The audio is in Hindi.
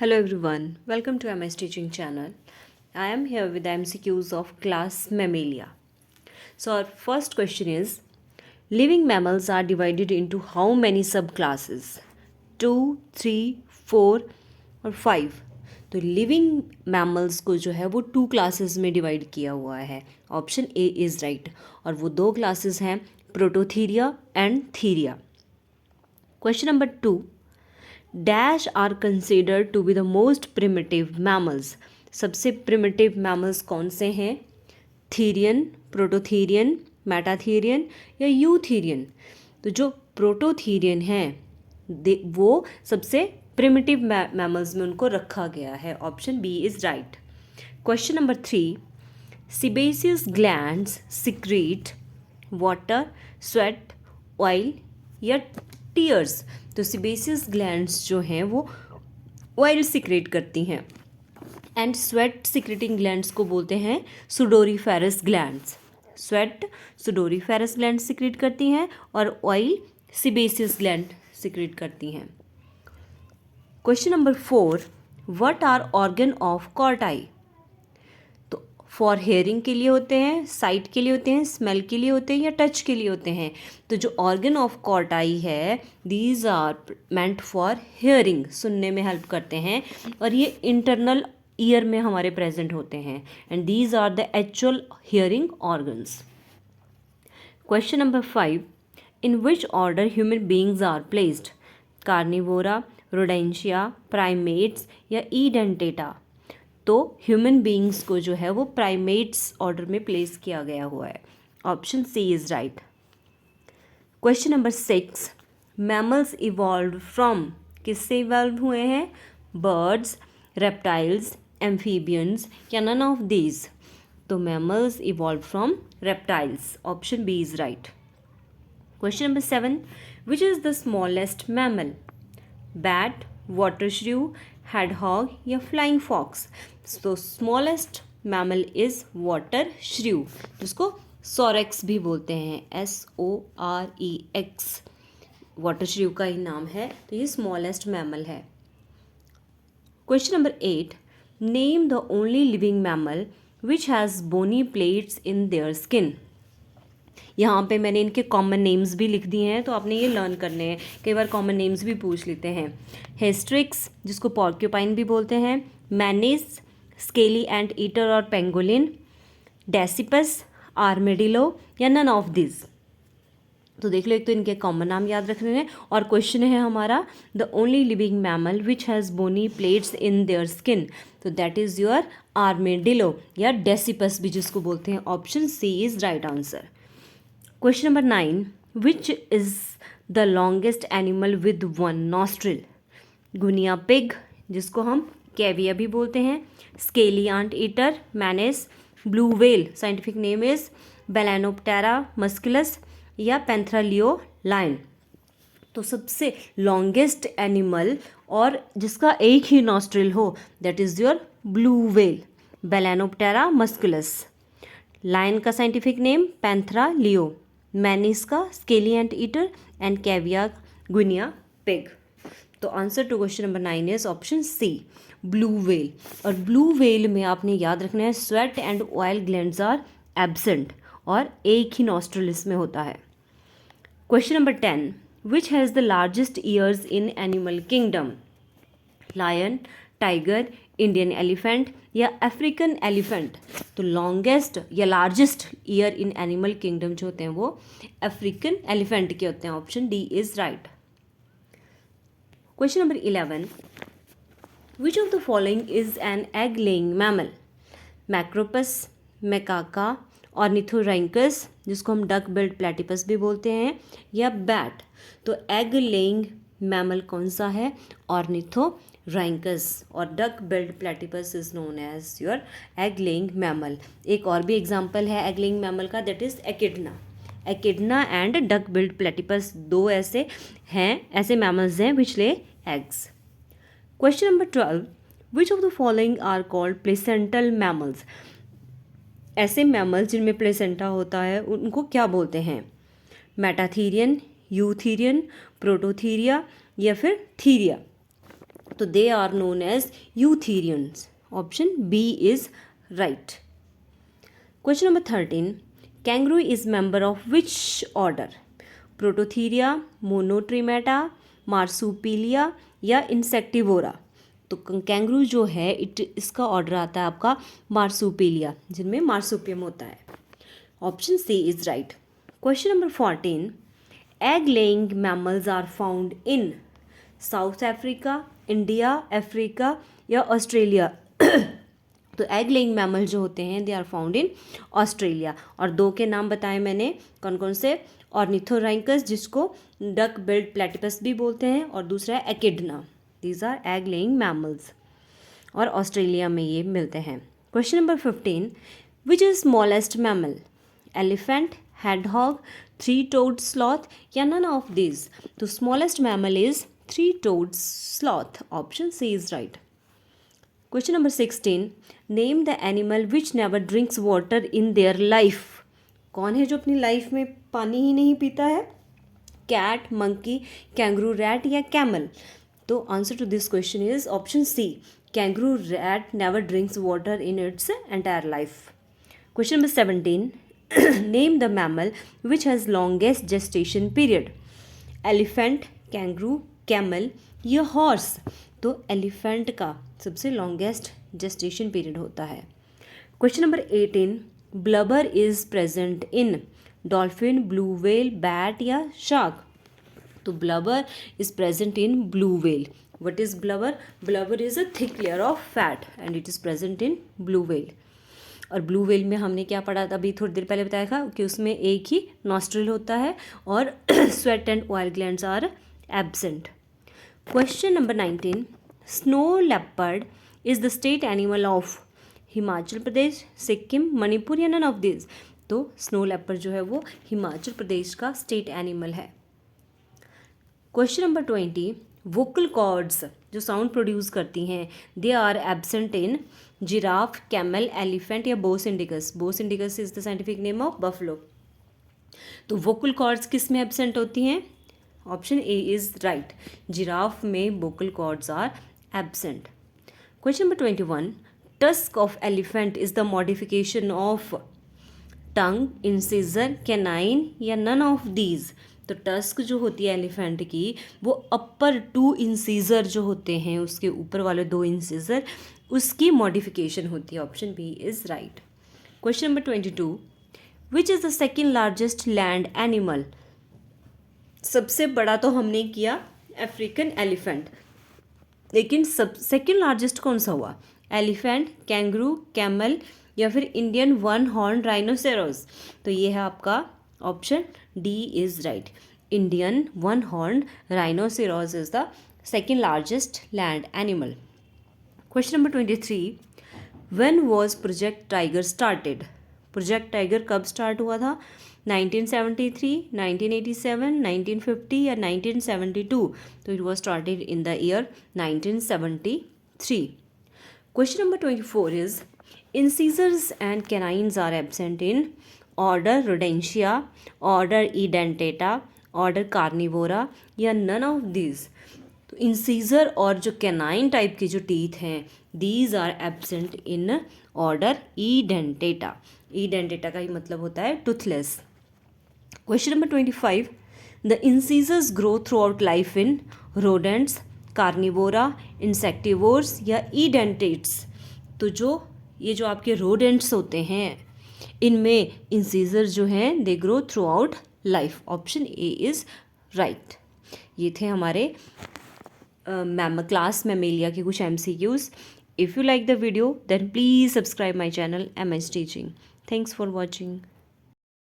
Hello everyone, welcome to MS Teaching channel. I am here with the MCQs of class Mammalia. So our first question is, living mammals are divided into how many subclasses? 2, 3, 4 और 5. तो लिविंग मैमल्स को जो है वो 2 क्लासेस में डिवाइड किया हुआ है. Option A is right. और वो 2 क्लासेस हैं Prototheria and Theria. Question number 2, dash are considered to be the most primitive mammals. सबसे प्रिमिटिव मैमल्स कौन से हैं? थीरियन, प्रोटोथीरियन, मेटाथीरियन या यूथीरियन. तो जो प्रोटोथीरियन हैं वो सबसे प्रिमिटिव मैमल्स में उनको रखा गया है. Option B is right. Question number 3, sebaceous glands secrete water, sweat, oil या टीयर्स. तो सीबेसियस ग्लैंड्स जो हैं वो ऑयल सिक्रेट करती हैं एंड स्वेट सिक्रेटिंग ग्लैंड्स को बोलते हैं sudoriferous glands. Sweat sudoriferous gland secrete करती हैं और ऑयल सीबेसियस ग्लैंड सिक्रेट करती हैं. Question number 4, what are organ of Corti. तो फॉर हेयरिंग के लिए होते हैं, साइट के लिए होते हैं, स्मेल के लिए होते हैं या टच के लिए होते हैं. तो जो ऑर्गन ऑफ कॉर्टाई है these are meant for hearing, सुनने में हेल्प करते हैं और ये इंटरनल ईयर में हमारे प्रेजेंट होते हैं and these are the actual hearing organs. Question number 5, in which order human beings are placed. Carnivora, Rodentia, Primates या ईडेंटेटा. तो ह्यूमन बींग्स को जो है वो प्राइमेट्स ऑर्डर में प्लेस किया गया हुआ है. Option C is right. Question number 6, mammals evolve from. किससे इवॉल्व हुए हैं? बर्ड्स, रेप्टाइल्स, एम्फीबियंस या नन ऑफ दीज. तो mammals evolve from reptiles. Option B is right. Question number 7, which is the smallest mammal. Bat, water shrew, hedgehog या फ्लाइंग फॉक्स. तो smallest mammal is water shrew, जिसको सोरेक्स भी बोलते हैं, SOREX. वाटर श्रू का ही नाम है. तो ये स्मॉलेस्ट मैमल है. Question number 8, name the only living mammal which has bony plates in their skin. यहाँ पे मैंने इनके कॉमन नेम्स भी लिख दिए हैं तो आपने ये लर्न करने हैं. कई बार कॉमन नेम्स भी पूछ लेते हैं. हेस्ट्रिक्स, जिसको पॉर्क्यूपाइन भी बोलते हैं, मैनिस, स्केली एंड ईटर और पेंगोलिन, डेसिपस, आर्मेडिलो या नन ऑफ दिस. तो देख लो, एक तो इनके कॉमन नाम याद रखने हैं और क्वेश्चन है हमारा the only living mammal which has bony plates in their skin. तो दैट इज़ योर आर्मेडिलो या डेसिपस भी जिसको बोलते हैं. Option C is right answer. Question number 9, which is the longest animal with one nostril. Guinea pig, जिसको हम कैविया भी बोलते हैं, scaly anteater, Manis, blue whale, scientific name is Balaenoptera musculus या पैंथ्रालियो लायन. तो सबसे लॉन्गेस्ट एनिमल और जिसका एक ही नॉस्ट्रिल हो that is your blue whale, Balaenoptera musculus. Lion का साइंटिफिक नेम पैंथ्रालियो, मैनिस का scaly anteater and Cavia guinea pig. तो answer to question number 9 is option C, blue whale. और ब्लू वेल में आपने याद रखना है sweat and oil glands are absent और एक ही नॉस्ट्रिल इसमें होता है. Question number 10, which has the largest ears in animal kingdom. Lion, tiger, Indian elephant या अफ्रीकन एलिफेंट. तो लॉन्गेस्ट या largest ear in animal kingdom जो होते हैं वो अफ्रीकन एलिफेंट के होते हैं. Option D is right. Question number 11, which of the following is an egg laying mammal. Macropus, Macaca, Ornithorhynchus, जिसको हम डक बिल्ड प्लेटिपस भी बोलते हैं, या बैट. तो एग लेइंग मैमल कौन सा है? ऑर्निथोरैंकस. और duck billed platypus is known as your egg laying mammal. एक और भी एग्जाम्पल है एग लेइंग मैमल का, that is echidna. Echidna and duck billed platypus दो ऐसे मैमल्स हैं which lay eggs. Question number 12, which of the following are called placental mammals. ऐसे मैमल्स जिनमें प्लेसेंटा होता है उनको क्या बोलते हैं? मेटाथीरियन, यूथीरियन, प्रोटोथीरिया या फिर थीरिया. तो they are known as eutherians. Option B is right. Question number 13. Kangaroo is member of which order? Prototheria, Monotremata, Marsupialia या इंसेक्टिवोरा. तो कैंगरू जो है इसका ऑर्डर आता है आपका मार्सुपिलिया, जिनमें मार्सुपियम होता है. Option C is right. Question number 14. Egg laying mammals are found in South Africa, India, Africa या ऑस्ट्रेलिया. तो एग लेइंग मैमल जो होते हैं they are found in Australia. और दो के नाम बताए मैंने, कौन कौन से? ऑर्निथोरैंकस, जिसको डक बिल्ड प्लेटिपस भी बोलते हैं, और दूसरा है echidna. These are egg laying mammals और ऑस्ट्रेलिया में ये मिलते हैं. Question number 15. Which is smallest mammal? Elephant, hedgehog, three toed sloth या नन ऑफ दिस. तो smallest mammal is three toed sloth. Option C is right. Question number 16. Name the animal which never drinks water in their life. कौन है जो अपनी लाइफ में पानी ही नहीं पीता है? कैट, मंकी, कैंगरू रैट या कैमल. तो answer to this question is option C. Kangaroo rat never drinks water in its entire life. Question number 17. Name the mammal which has longest gestation period. Elephant, kangaroo, camel या हॉर्स. तो एलिफेंट का सबसे लॉन्गेस्ट जेस्टेशन पीरियड होता है. Question number 18. Blubber is present in dolphin, blue whale, bat या शार्क. तो blubber is present in blue whale. What is blubber? Blubber is a thick layer of fat and it is present in blue whale. और ब्लू व्हेल में हमने क्या पढ़ा था, अभी थोड़ी देर पहले बताया था कि उसमें एक ही नॉस्ट्रिल होता है और sweat and oil glands are absent. Question number 19. Snow leopard is the state animal of Himachal Pradesh, Sikkim, Manipur या नन ऑफ दिस. तो स्नो लेपर्ड जो है वो हिमाचल प्रदेश का स्टेट एनिमल है. Question number 20. वोकल कॉर्ड्स जो साउंड प्रोड्यूस करती हैं they are absent in giraffe, camel, elephant या Bos indicus. Bos indicus is the scientific name of buffalo. तो वोकल कॉर्ड्स किस में एब्सेंट होती हैं? Option A is right. Giraffe में vocal cords are absent. Question number 21. Tusk of elephant is the modification of tongue, incisor, canine या नन ऑफ दीज. तो टस्क जो होती है एलिफेंट की वो अपर 2 इंसीजर जो होते हैं, उसके ऊपर वाले 2 इंसीजर, उसकी मॉडिफिकेशन होती है. Option B is right. Question number 22. Which is the second largest land animal. सबसे बड़ा तो हमने किया अफ्रीकन एलिफेंट, लेकिन सब सेकेंड लार्जेस्ट कौन सा हुआ? एलिफेंट, कैंगरू, कैमल या फिर इंडियन वन हॉर्न राइनोसेरोस. तो ये है आपका option D is right. Indian one horn rhinoceros is the second largest land animal. Question number 23. When was project tiger started. Project tiger कब स्टार्ट हुआ था? 1973, 1987, 1950 या 1972. तो it was started in the year 1973. Question number 24 is incisors and canines are absent in order Rodentia, order Edentata, order Carnivora या none of these. तो इंसीजर और जो कैनाइन टाइप की जो टीथ हैं these are absent in order Edentata. Edentata का ही मतलब होता है toothless. Question number 25. The incisors grow throughout life in rodents, Carnivora, insectivores या ईडेंटेट्स. तो ये जो आपके रोडेंट्स होते हैं इनमें इंसीजर जो हैं they grow throughout life. Option A is right. ये थे हमारे क्लास मैमेलिया के कुछ MCQs. If you like the video then please subscribe my channel MS Teaching. Thanks for watching.